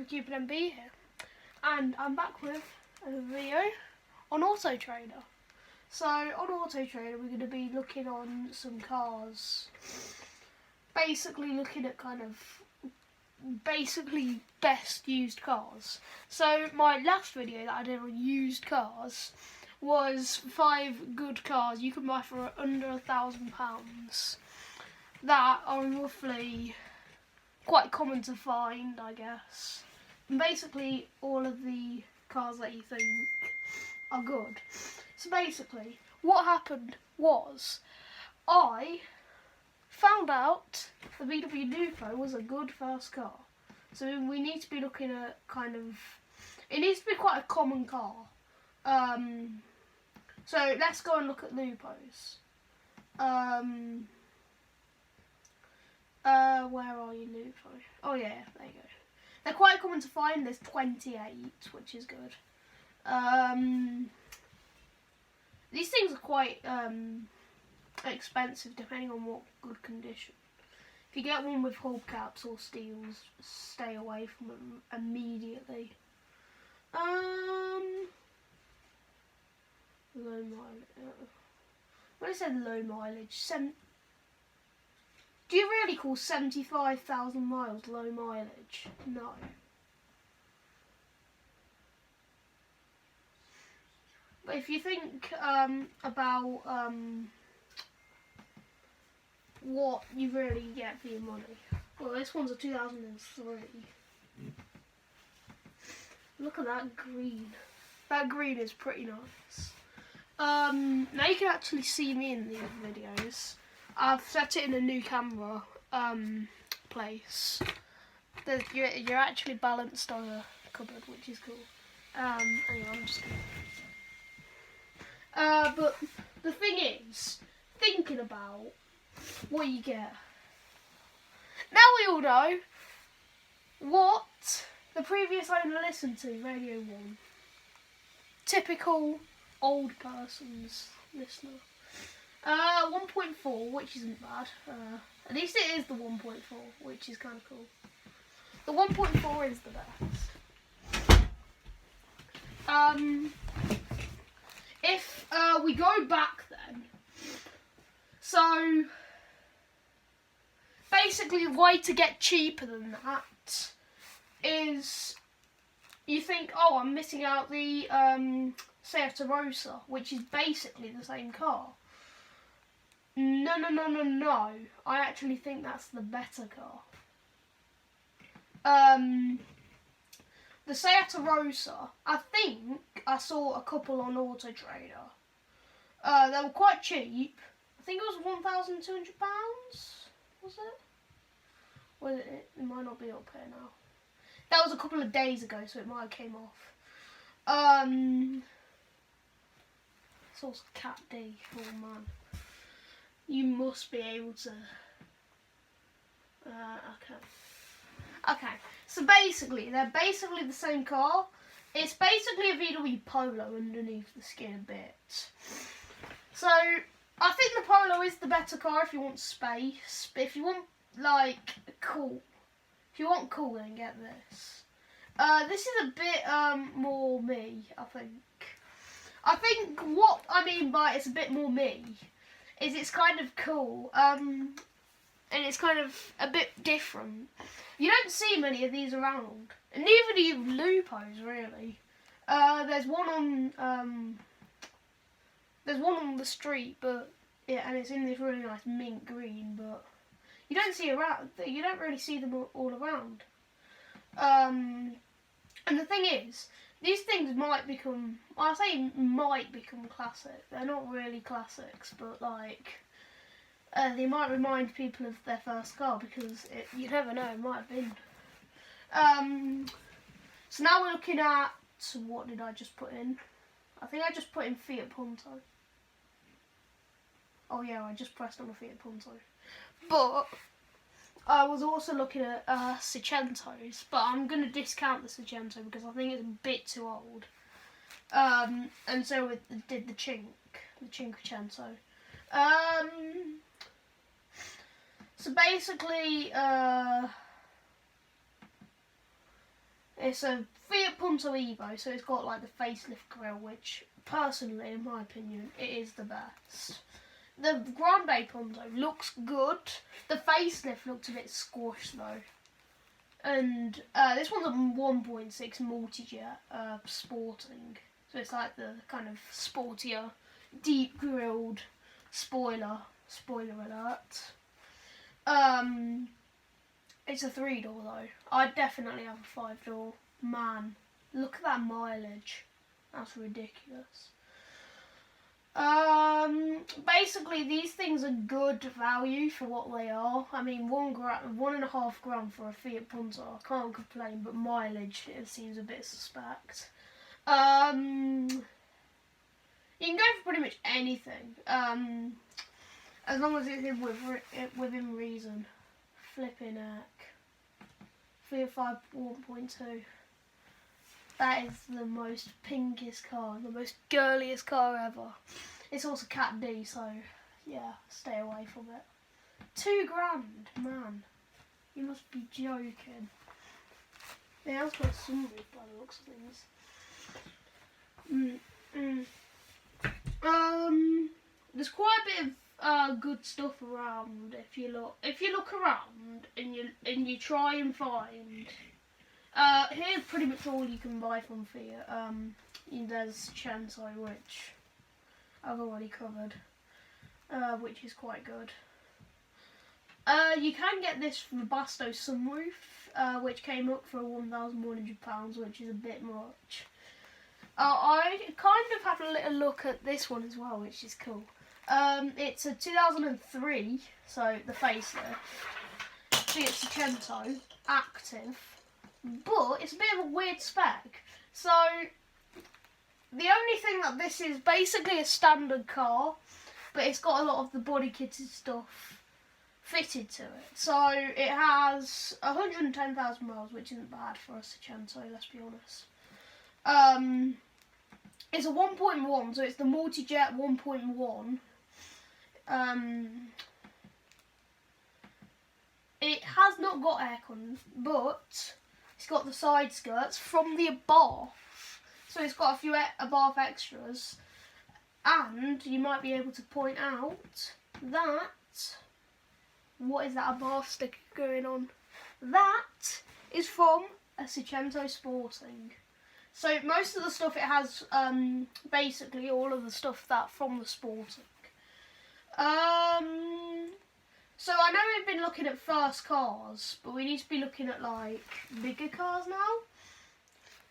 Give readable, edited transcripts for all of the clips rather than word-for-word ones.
Cupid MB here, and I'm back with a video on Auto Trader. So on Auto Trader we're going to be looking on some cars, basically looking at basically best used cars. So my last video that I did on used cars was 5 good cars you can buy for under £1,000 that are roughly quite common to find, I guess. And basically all of the cars that you think are good. So basically what happened was I found out the VW Lupo was a good first car. So we need to be looking at it needs to be quite a common car. So let's go and look at Lupos. Where are you, Lupo? Oh yeah, there you go. They're quite common to find. There's 28, which is good. These things are quite expensive depending on what good condition. If you get one with hubcaps or steels, stay away from them immediately. Low mileage. When I said low mileage, do you really call 75,000 miles low mileage? No. But if you think about what you really get for your money, well, this one's a 2003. Look at that green. That green is pretty nice. Now you can actually see me in these videos. I've set it in a new camera place. You're actually balanced on a cupboard, which is cool. Anyway, I'm just gonna... but the thing is, thinking about what you get. Now we all know what the previous owner listened to, Radio 1. Typical old person's listener. 1.4, which isn't bad. At least it is the 1.4, which is kind of cool. The 1.4 is the best. If we go back then, so basically the way to get cheaper than that is you think, oh, I'm missing out the Seat Arosa, which is basically the same car. No. I actually think that's the better car. The Seat Arosa, I think I saw a couple on Auto Trader. They were quite cheap. I think it was £1,200. Was it? Was it? It might not be up here now. That was a couple of days ago, so it might have came off. It's also Cat D. Oh man. You must be able to... Okay, so basically, they're basically the same car. It's basically a VW Polo underneath the skin a bit. So, I think the Polo is the better car if you want space. But if you want, like, cool. If you want cool, then get this. This is a bit more me, I think. I think what I mean by it's a bit more me is it's kind of cool, and it's kind of a bit different. You don't see many of these around, and neither do you Lupos really. There's one on the street, but yeah, and it's in this really nice mint green, but you don't see around. You don't really see them all around. And the thing is, these things might become, well, I say might become classic. They're not really classics, but like, they might remind people of their first car because you never know, it might have been. So now we're looking at, what did I just put in? I think I just put in Fiat Punto. Oh yeah, I just pressed on a Fiat Punto. But I was also looking at Seicentos, but I'm going to discount the Seicento because I think it's a bit too old. And so it did the Cinquecento. So basically, It's a Fiat Punto Evo, so it's got like the facelift grille, which personally, in my opinion, it is the best. The Grande Punto looks good. The facelift looks a bit squashed though. And this one's a 1.6 multi-jet sporting. So it's like the kind of sportier, deep grilled spoiler. Spoiler alert. It's a 3-door though. I'd definitely have a 5-door. Man, look at that mileage. That's ridiculous. Basically, these things are good value for what they are. I mean, 1.5 grand for a Fiat Punto, I can't complain, but mileage, it seems a bit suspect. You can go for pretty much anything, as long as it's within reason. Flipping heck. Fiat 5 1.2. That is the most pinkest car, the most girliest car ever. It's also Cat D, so yeah, stay away from it. 2 grand, man. You must be joking. It has got a sunroof by the looks of things. There's quite a bit of good stuff around if you look around and you try and find. Here's pretty much all you can buy from Fiat. There's Cento, which I've already covered, which is quite good. You can get this from the Basto sunroof, which came up for £1,100, which is a bit much. I kind of had a little look at this one as well, which is cool. It's a 2003, so the facelift. Fiat Cento Active. But it's a bit of a weird spec. So the only thing that this is basically a standard car, but it's got a lot of the body kitted stuff fitted to it. So it has 110,000 miles, which isn't bad for a Cento, let's be honest. It's a 1.1, so it's the multi-jet 1.1. It has not got aircon, but it's got the side skirts from the Abarth, so it's got a few Abarth extras, and you might be able to point out that, what is that Abarth sticker going on? That is from a Cento Sporting. So most of the stuff it has, basically all of the stuff that from the Sporting. So I know we've been looking at first cars, but we need to be looking at like bigger cars now.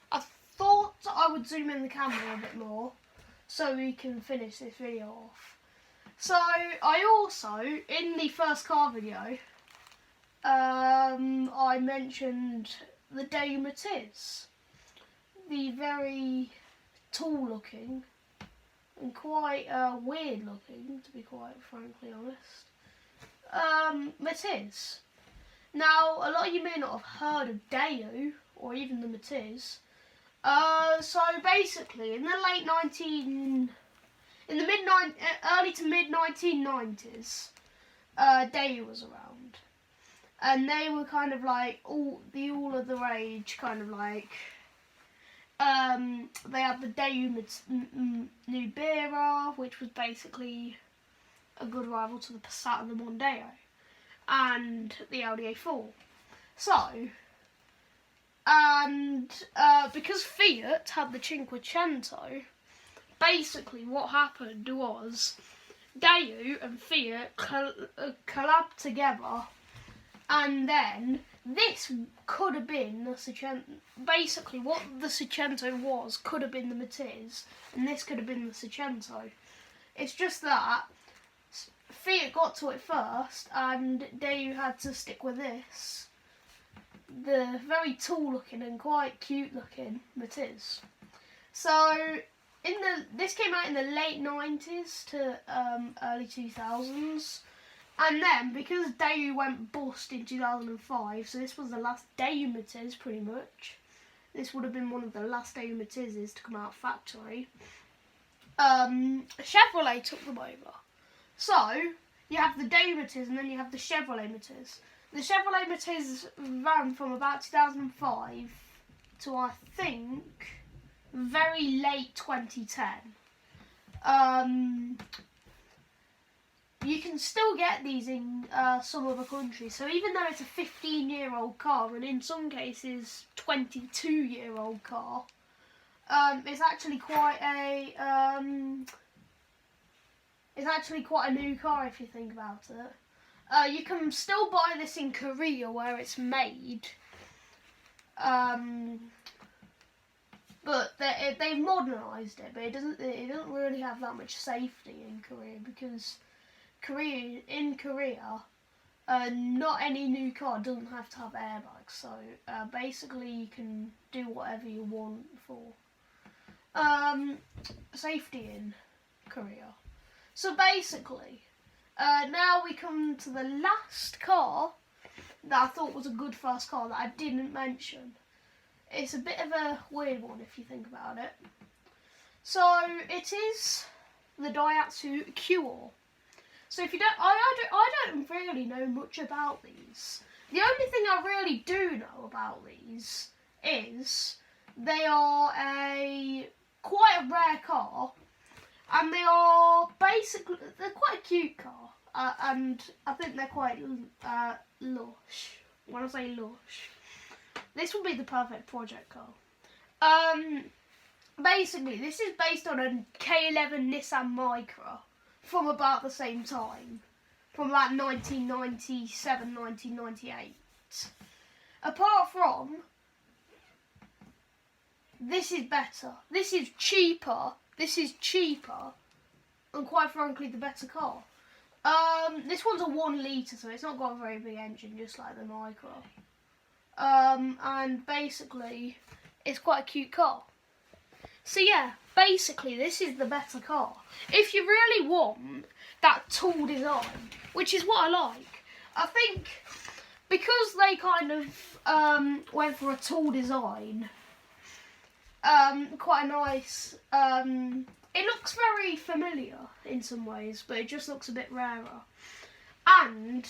I thought I would zoom in the camera a bit more so we can finish this video off. So I also, in the first car video, I mentioned the Daewoo Matiz. The very tall looking and quite weird looking, to be quite frankly honest. Matiz. Now, a lot of you may not have heard of Daewoo or even the Matiz. So basically, in the early to mid 1990s, Daewoo was around, and they were kind of like all of the rage, kind of like. They had the Daewoo Nubera, which was basically a good rival to the Passat and the Mondeo, and the Audi A4. So, and because Fiat had the Cinquecento, basically what happened was Daewoo and Fiat collabed together, and then this could have been the Cento. Basically, what the Cento was could have been the Matiz, and this could have been the Cento. It's just that Fiat got to it first, and Daewoo had to stick with this. The very tall looking and quite cute looking Matiz. So, this came out in the late 90s to early 2000s. And then, because Daewoo went bust in 2005, so this was the last Daewoo Matiz, pretty much. This would have been one of the last Daewoo Matizes to come out of factory. Chevrolet took them over. So, you have the Daewoo Matiz and then you have the Chevrolet Matiz. The Chevrolet Matiz ran from about 2005 to, I think, very late 2010. You can still get these in some other countries. So even though it's a 15-year-old car, and in some cases 22-year-old car, it's actually quite a new car if you think about it. You can still buy this in Korea where it's made, but they've modernised it. But it doesn't really have that much safety in Korea, because in Korea, not any new car doesn't have to have airbags. So basically, you can do whatever you want for safety in Korea. So basically, now we come to the last car that I thought was a good first car that I didn't mention. It's a bit of a weird one if you think about it. So it is the Daihatsu Cure. So if you don't, I don't really know much about these. The only thing I really do know about these is they are quite a rare car, and they're quite a cute car, and I think they're quite lush. When I say lush, this would be the perfect project car. Basically, this is based on a K11 Nissan Micra from about the same time, from like 1997, 1998. Apart from, this is better. This is cheaper, and quite frankly, the better car. This one's a 1 litre, so it's not got a very big engine, just like the Micra. And basically, it's quite a cute car. So yeah, basically this is the better car. If you really want that tall design, which is what I like, I think because they kind of went for a tall design, quite a nice, it looks very familiar in some ways, but it just looks a bit rarer. And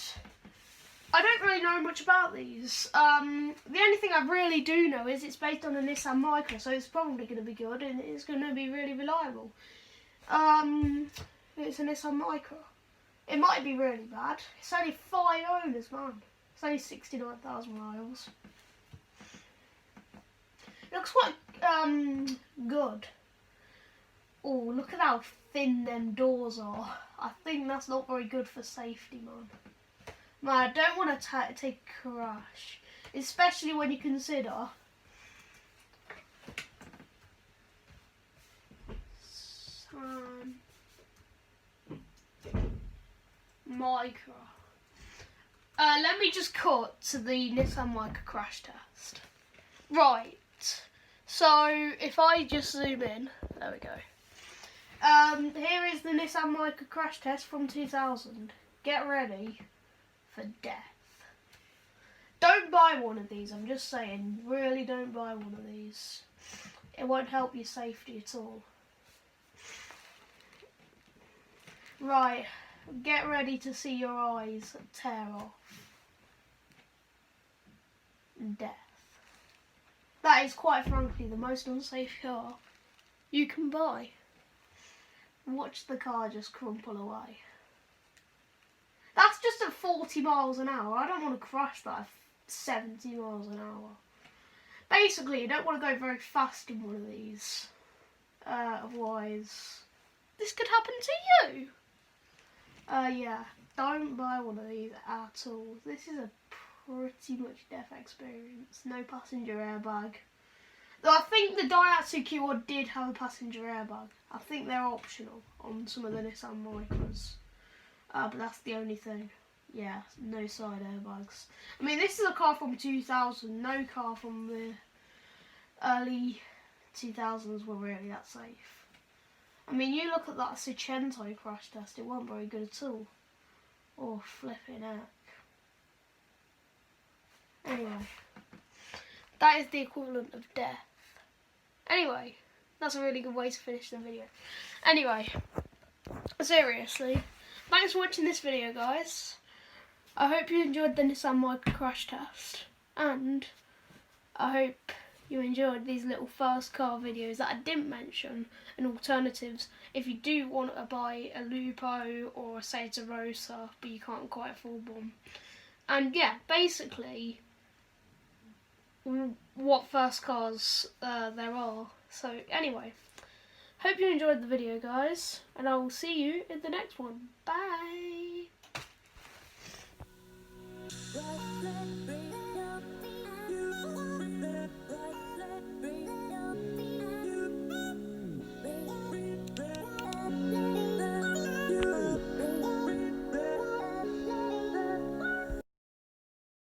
I don't really know much about these. The only thing I really do know is it's based on a Nissan Micra, so it's probably going to be good and it's going to be really reliable. It's a Nissan Micra. It might be really bad. It's only 5 owners, man. It's only 69,000 miles. It looks quite good. Oh, look at how thin them doors are. I think that's not very good for safety, man. Man, I don't want to take a crash, especially when you consider Micra. Let me just cut to the Nissan Micra crash test. Right, so if I just zoom in, there we go. Here is the Nissan Micra crash test from 2000. Get ready for death. Don't buy one of these, I'm just saying, really don't buy one of these. It won't help your safety at all. Right, get ready to see your eyes tear off. Death. That is quite frankly the most unsafe car you can buy. Watch the car just crumple away. That's just at 40 miles an hour. I don't want to crash that at 70 miles an hour. Basically, you don't want to go very fast in one of these. Otherwise, this could happen to you. Yeah, don't buy one of these at all. This is a pretty much death experience. No passenger airbag. Though I think the Daihatsu Cure did have a passenger airbag. I think they're optional on some of the Nissan Micras. But that's the only thing. Yeah, no side airbags. I mean, this is a car from 2000. No car from the early 2000s were really that safe. I mean, you look at that Seicento crash test, it wasn't very good at all. Oh, flipping heck. Anyway, that is the equivalent of death. Anyway, that's a really good way to finish the video. Anyway, seriously, thanks for watching this video, guys. I hope you enjoyed the Nissan Micra crash test, and I hope you enjoyed these little first car videos that I didn't mention, and alternatives if you do want to buy a Lupo or a Seata Rosa but you can't quite afford one. And yeah, basically what first cars there are. So anyway, hope you enjoyed the video, guys, and I will see you in the next one. Bye.